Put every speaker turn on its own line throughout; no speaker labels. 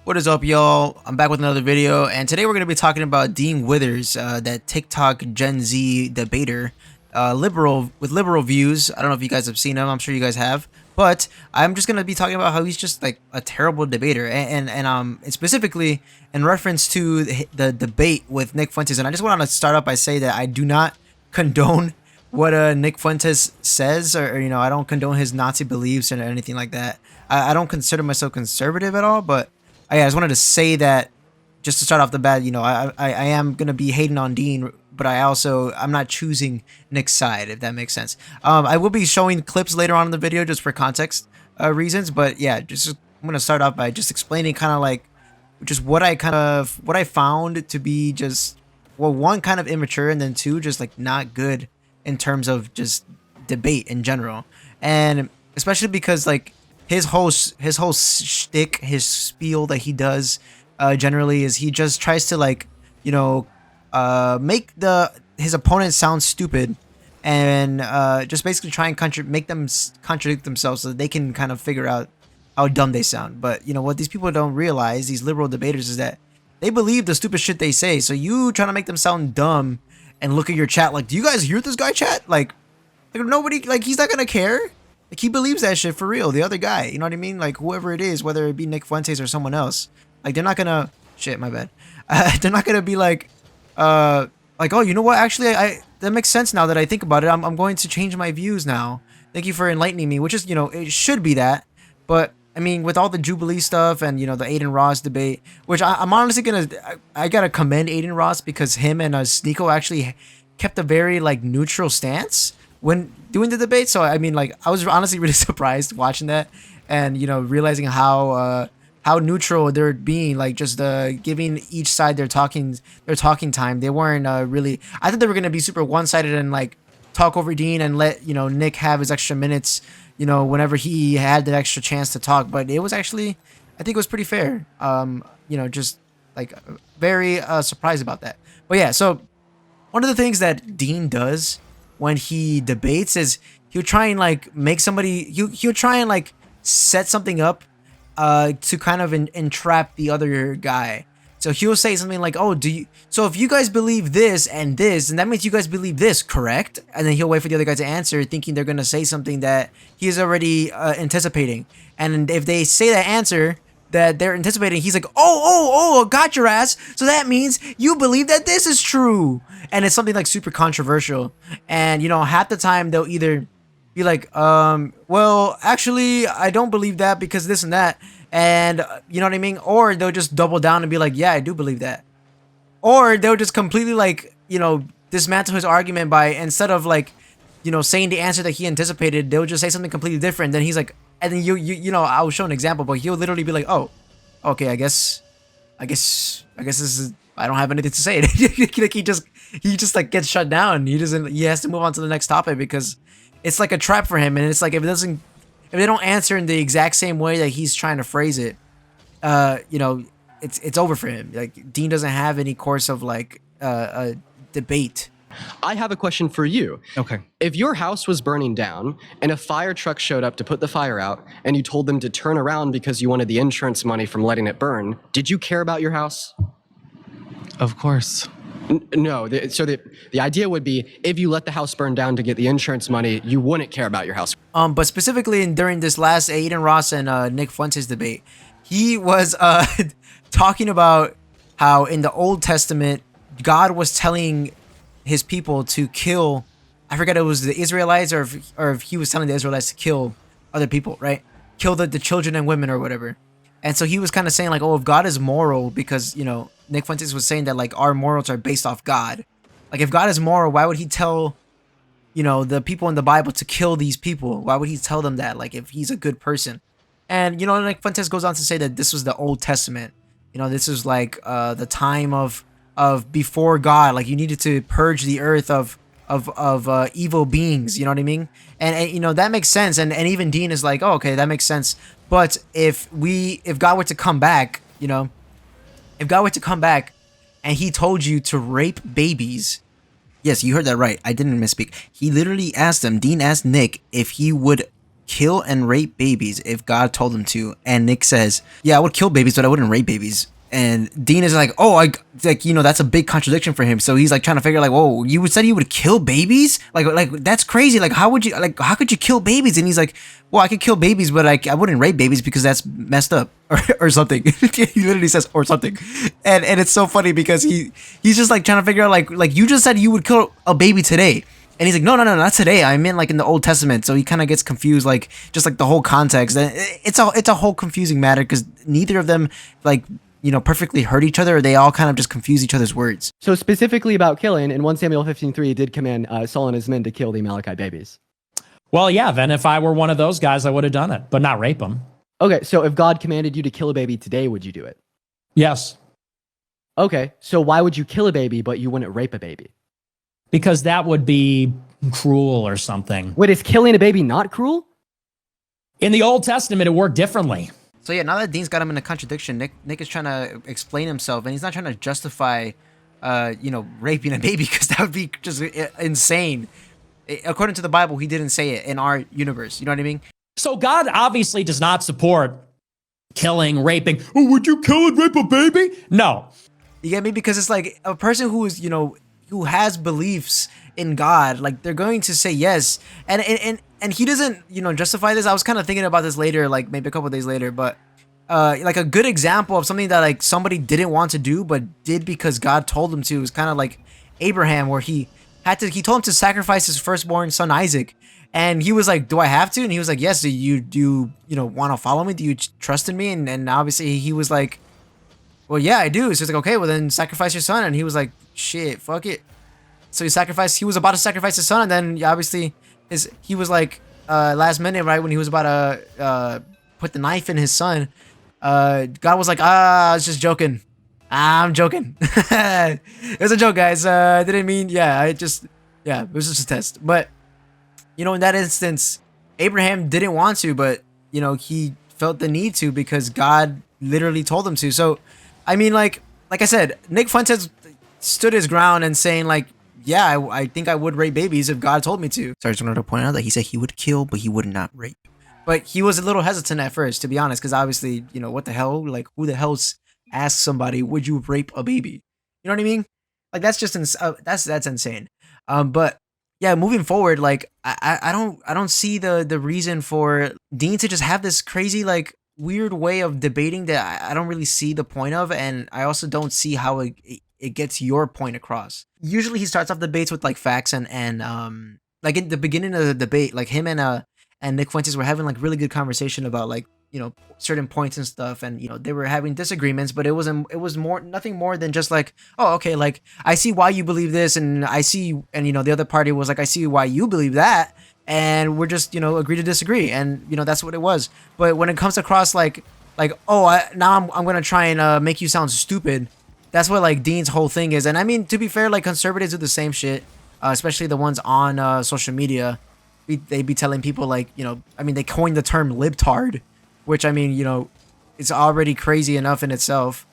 What is up, y'all? I'm back with another video, and today we're going to be talking about Dean Withers, that TikTok Gen Z debater, liberal with liberal views. I don't know if you guys have seen him. I'm sure you guys have, but I'm just going to be talking about how he's just like a terrible debater, and specifically in reference to the debate with Nick Fuentes. And I just want to start off by saying that I do not condone what Nick Fuentes says, or I don't condone his Nazi beliefs or anything like that. I don't consider myself conservative at all, but I just wanted to say that just to start off the bat, I am gonna be hating on Dean, but I'm not choosing Nick's side, if that makes sense. I will be showing clips later on in the video just for context reasons, but yeah, I'm gonna start off by just explaining kind of like just what I found to be just, well, one, kind of immature, and then two, just like not good in terms of just debate in general, and especially because like his whole shtick, his spiel that he does generally is he just tries to like make his opponent sound stupid, and just basically try and make them contradict themselves so that they can kind of figure out how dumb they sound. But what these people don't realize, these liberal debaters, is that they believe the stupid shit they say. So you trying to make them sound dumb and look at your chat like, do you guys hear this guy chat? Like nobody, like, he's not gonna care. Like, he believes that shit for real. The other guy, you know what I mean? Like, whoever it is, whether it be Nick Fuentes or someone else, like, they're not gonna, shit, my bad. They're not gonna be like, oh, you know what? Actually, that makes sense now that I think about it. I'm going to change my views now. Thank you for enlightening me, which is, it should be that. But I mean, with all the Jubilee stuff and, the Aiden Ross debate, which I'm honestly I gotta commend Aiden Ross, because him and Sneeko actually kept a very, like, neutral stance when doing the debate. So I mean, like, I was honestly really surprised watching that, and realizing how neutral they're being, like, just giving each side their talking time. They weren't really, I thought they were gonna be super one-sided and like talk over Dean and let Nick have his extra minutes whenever he had the extra chance to talk. But it was actually, I think it was pretty fair. Just like very surprised about that. But yeah, so one of the things that Dean does when he debates is he'll try and like make somebody, he'll try and like set something up to kind of entrap the other guy. So he'll say something like, oh, so if you guys believe this and this, and that means you guys believe this, correct? And then he'll wait for the other guy to answer, thinking they're going to say something that he's already anticipating. And if they say that answer that they're anticipating, he's like, oh, got your ass. So that means you believe that this is true. And it's something like super controversial. And, half the time they'll either be like, well, actually, I don't believe that because this and that. And you know what I mean? Or they'll just double down and be like, yeah, I do believe that. Or they'll just completely like, dismantle his argument by, instead of like, saying the answer that he anticipated, they'll just say something completely different. Then he's like, and then I'll show an example, but he'll literally be like, oh, okay, I guess this is, I don't have anything to say. Like, he just like gets shut down. He has to move on to the next topic because it's like a trap for him. And it's like, if they don't answer in the exact same way that he's trying to phrase it, it's over for him. Like, Dean doesn't have any course of like a debate.
I have a question for you.
Okay.
If your house was burning down and a fire truck showed up to put the fire out and you told them to turn around because you wanted the insurance money from letting it burn, did you care about your house?
Of course.
No. So the idea would be, if you let the house burn down to get the insurance money, you wouldn't care about your house.
But specifically during this last Aiden Ross and Nick Fuentes debate, he was talking about how in the Old Testament, God was telling his people to kill, I forget, it was the Israelites, or if he was telling the Israelites to kill other people, right? Kill the children and women or whatever. And so he was kind of saying like, oh, if God is moral, because, Nick Fuentes was saying that like our morals are based off God. Like, if God is moral, why would he tell, the people in the Bible to kill these people? Why would he tell them that, like, if he's a good person? And, Nick Fuentes goes on to say that this was the Old Testament. This is like the time of before God. Like, you needed to purge the earth of evil beings, you know what I mean? And that makes sense. And even Dean is like, oh, okay, that makes sense. But if God were to come back, if God were to come back and he told you to rape babies, yes, you heard that right. I didn't misspeak. He literally asked them, Dean asked Nick if he would kill and rape babies if God told him to? And Nick says, yeah, I would kill babies, but I wouldn't rape babies. And Dean is like, oh, like, you know, that's a big contradiction for him. So he's like trying to figure like, whoa, you said you would kill babies? Like that's crazy. Like, how could you kill babies? And he's like, well, I could kill babies, but I wouldn't rape babies because that's messed up or something. He literally says or something. And it's so funny because he's just like trying to figure out like you just said you would kill a baby today. And he's like, no, not today. I meant like in the Old Testament. So he kind of gets confused, like just like the whole context. And it's a whole confusing matter because neither of them like, you know, perfectly heard each other. Or they all kind of just confuse each other's words.
So specifically about killing, in 1 Samuel 15:3, did command Saul and his men to kill the Amalekite babies.
Well, yeah, then if I were one of those guys, I would have done it, but not rape them.
Okay, so if God commanded you to kill a baby today, would you do it?
Yes,
Okay, so why would you kill a baby, but you wouldn't rape a baby?
because that would be cruel or something.
Wait, is killing a baby not cruel?
In the Old Testament, it worked differently.
So yeah, now that Dean's got him in a contradiction, Nick is trying to explain himself, and he's not trying to justify, you know, raping a baby because that would be just insane. According to the Bible, he didn't say it in our universe. You know what I mean?
So God obviously does not support killing, raping. Oh, would you kill and rape a baby? No.
You get me? Because it's like a person who is, you know, who has beliefs in God, like they're going to say yes, and he doesn't, you know, justify this. I was kind of thinking about this later, like maybe a couple of days later, but like a good example of something that like somebody didn't want to do but did because God told him to is kind of like Abraham, where he told him to sacrifice his firstborn son Isaac, and he was like, do I have to? And he was like, yes. Do you know, want to follow me? Do you trust in me? And obviously he was like, well, yeah, I do. So it's like, okay, well then sacrifice your son. And he was like, shit, fuck it. So he was about to sacrifice his son, and then obviously he was like last minute, right when he was about to put the knife in his son, God was like, I was just joking. I'm joking. It was a joke, guys. I didn't mean, it was just a test. But you know, in that instance, Abraham didn't want to, but you know, he felt the need to because God literally told him to. So I mean, like I said, Nick Fuentes stood his ground and saying like, yeah, I think I would rape babies if God told me to. So I just wanted to point out that he said he would kill, but he would not rape. But he was a little hesitant at first, to be honest, because obviously, you know, what the hell? Like, who the hell asks somebody, would you rape a baby? You know what I mean? Like, that's just that's insane. But yeah, moving forward, like I don't see the reason for Dean to just have this crazy like weird way of debating that I don't really see the point of, and I also don't see how it gets your point across. Usually he starts off debates with like facts and like in the beginning of the debate, like him and Nick Fuentes were having like really good conversation about like, you know, certain points and stuff, and you know, they were having disagreements, but it was nothing more than just like, oh, okay, like I see why you believe this, and I see, and you know, the other party was like, I see why you believe that, and we're just, you know, agree to disagree, and you know, that's what it was. But when it comes across like oh, now I'm gonna try and make you sound stupid, that's what like Dean's whole thing is. And I mean, to be fair, like conservatives do the same shit, especially the ones on social media. They be telling people like, you know, I mean, they coined the term libtard, which I mean, you know, it's already crazy enough in itself.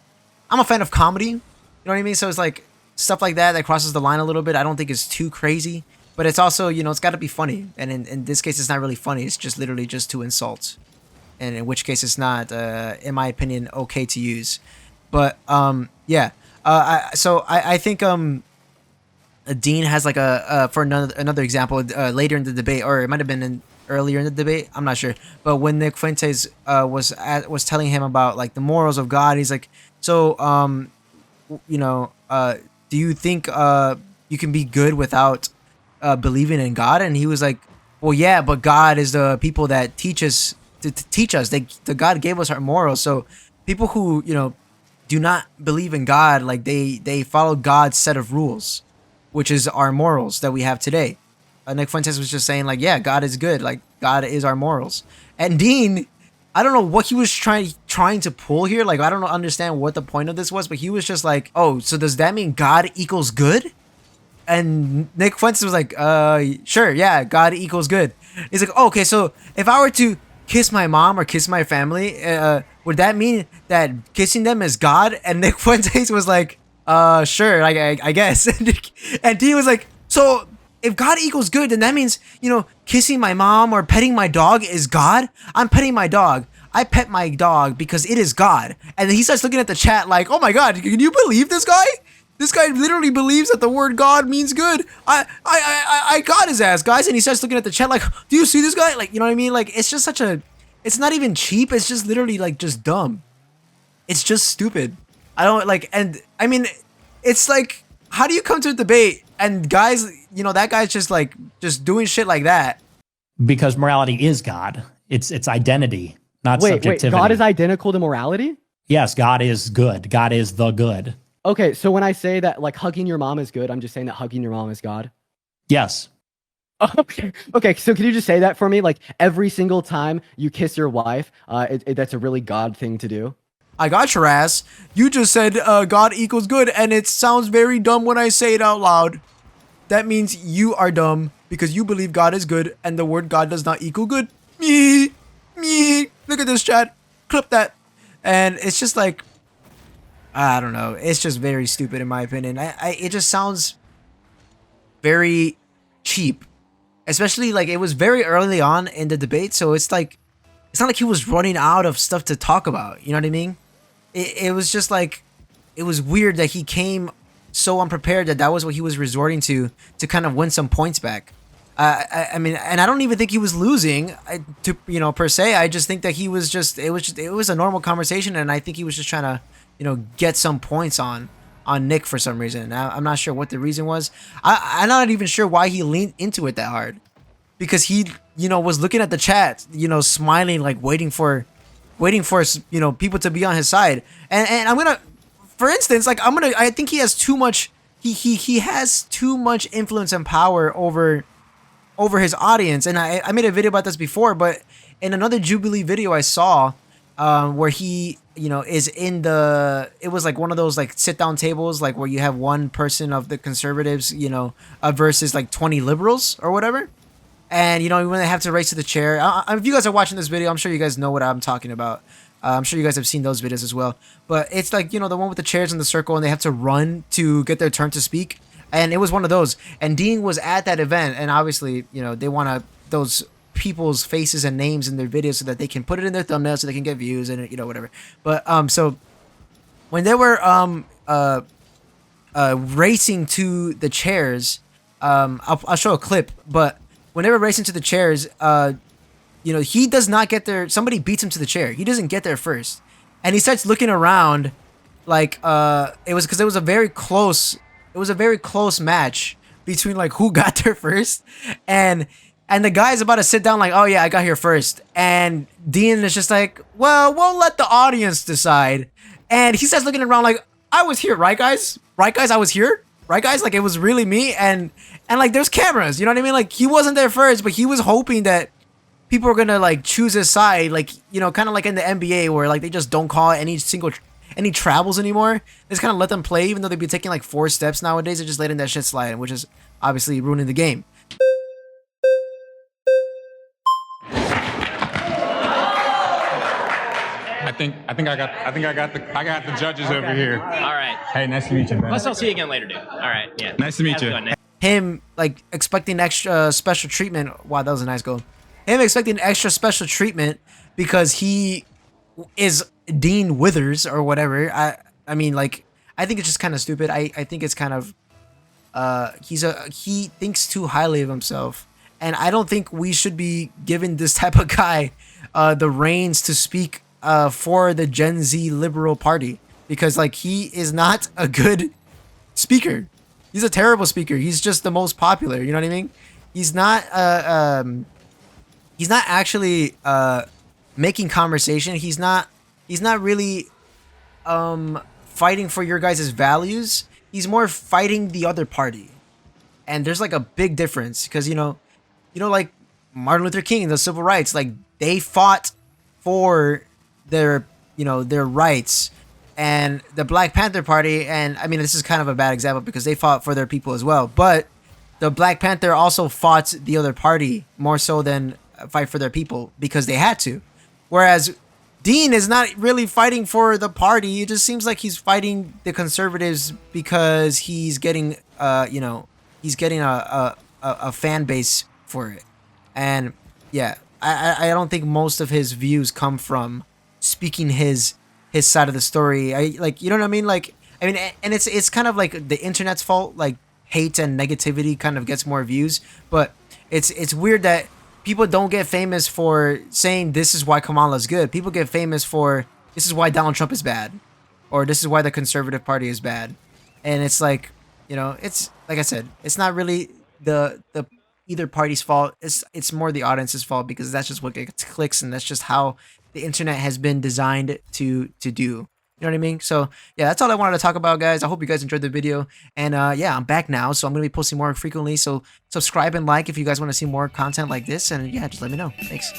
I'm a fan of comedy, you know what I mean? So it's like stuff like that crosses the line a little bit. I don't think it's too crazy, but it's also, you know, it's got to be funny. And in this case, it's not really funny. It's just literally just to insult. And in which case it's not, in my opinion, okay to use. But yeah, I think Dean has like for another example later in the debate, or it might have been earlier in the debate, I'm not sure. But when Nick Fuentes was telling him about like the morals of God, he's like, so you know, do you think you can be good without believing in God? And he was like, well, yeah, but God is the people that teach us to teach us. The God gave us our morals. So people who, you know, do not believe in God, like they follow God's set of rules, which is our morals that we have today. Nick Fuentes was just saying like, yeah, God is good. Like God is our morals. And Dean, I don't know what he was trying to pull here. Like, I don't understand what the point of this was, but he was just like, oh, so does that mean God equals good? And Nick Fuentes was like, sure, yeah, God equals good. He's like, oh, okay, so if I were to kiss my mom or kiss my family, would that mean that kissing them is God? And Nick Fuentes was like, sure, like I guess. And he was like, so if God equals good, then that means, you know, kissing my mom or petting my dog is God. I'm petting my dog. I pet my dog because it is God. And then he starts looking at the chat like, oh my God, can you believe this guy? This guy literally believes that the word God means good. I got his ass, guys. And he starts looking at the chat like, do you see this guy? Like, you know what I mean? Like, it's just such a, it's not even cheap. It's just literally like just dumb. It's just stupid. I don't like, and I mean, it's like, how do you come to a debate and guys, you know, that guy's just like, just doing shit like that?
Because morality is God. It's identity, not
Wait,
subjectivity.
God is identical to morality?
Yes, God is good. God is the good.
Okay, so when I say that like hugging your mom is good, I'm just saying that hugging your mom is God.
Yes.
Okay. Okay. So can you just say that for me? Like every single time you kiss your wife, that's a really God thing to do.
I got your ass. You just said God equals good, and it sounds very dumb when I say it out loud. That means you are dumb because you believe God is good, and the word God does not equal good. Me. Look at this, chat. Clip that. And it's just like, I don't know. It's just very stupid in my opinion. It just sounds very cheap. Especially like it was very early on in the debate, so it's like it's not like he was running out of stuff to talk about. You know what I mean? It was just like it was weird that he came so unprepared that was what he was resorting to kind of win some points back. I mean, and I don't even think he was losing to, you know, per se. I just think that he was just it was a normal conversation, and I think he was just trying to, you know, get some points on Nick for some reason. I'm not sure what the reason was. I'm not even sure why he leaned into it that hard, because he, you know, was looking at the chat, you know, smiling, like waiting for, you know, people to be on his side. And I'm gonna, for instance, like I think he has too much. He has too much influence and power over his audience. And I made a video about this before, but in another Jubilee video I saw, where he, you know, is in it was like one of those like sit down tables, like where you have one person of the conservatives, you know, versus like 20 liberals or whatever. And, you know, when they have to race to the chair, if you guys are watching this video, I'm sure you guys know what I'm talking about. I'm sure you guys have seen those videos as well. But it's like, you know, the one with the chairs in the circle and they have to run to get their turn to speak. And it was one of those. And Dean was at that event. And obviously, you know, they want those people's faces and names in their videos so that they can put it in their thumbnail so they can get views and, you know, whatever. But so when they were racing to the chairs, I'll show a clip, but when they were racing to the chairs, you know, he does not get there. Somebody beats him to the chair. He doesn't get there first. And he starts looking around like it was because it was a very close match between like who got there first. And the guy's about to sit down like, oh yeah, I got here first. And Dean is just like, well, we'll let the audience decide. And he starts looking around like, I was here, right guys? Right guys, I was here? Right guys? Like it was really me. And like there's cameras, you know what I mean? Like he wasn't there first, but he was hoping that people were gonna like choose his side, like, you know, kind of like in the NBA where like they just don't call any travels anymore. They just kind of let them play, even though they'd be taking like 4 steps nowadays. They're just letting that shit slide, which is obviously ruining the game.
I got the judges over here.
All right.
Hey, nice to meet you, man.
Plus, I'll see you again later, dude. All right. Yeah.
Nice to meet you.
Him like expecting extra special treatment. Wow, that was a nice goal. Him expecting extra special treatment because he is Dean Withers or whatever. I mean, like, I think it's just kind of stupid. I think it's kind of he thinks too highly of himself, and I don't think we should be giving this type of guy the reins to speak for the Gen Z liberal party, because like he is not a good speaker. He's a terrible speaker. He's just the most popular. You know what I mean? He's not actually making conversation. He's not really fighting for your guys' values. He's more fighting the other party. And there's like a big difference, because you know like Martin Luther King, the civil rights, like they fought for their rights. And the Black Panther Party, and I mean this is kind of a bad example because they fought for their people as well, but the Black Panther also fought the other party more so than fight for their people because they had to. Whereas Dean is not really fighting for the party. It just seems like he's fighting the conservatives because he's getting a a fan base for it. And yeah, I don't think most of his views come from speaking his side of the story. I like, you know what I mean? Like, I mean, and it's kind of like the internet's fault. Like, hate and negativity kind of gets more views, but it's weird that people don't get famous for saying this is why Kamala's good. People get famous for this is why Donald Trump is bad, or this is why the conservative party is bad. And it's like, you know, it's like I said, it's not really the either party's fault. It's more the audience's fault, because that's just what gets clicks, and that's just how the internet has been designed to do. You know what I mean? So yeah, that's all I wanted to talk about, guys. I hope you guys enjoyed the video. And yeah, I'm back now, so I'm gonna be posting more frequently. So subscribe and like if you guys want to see more content like this. And yeah, just let me know. Thanks.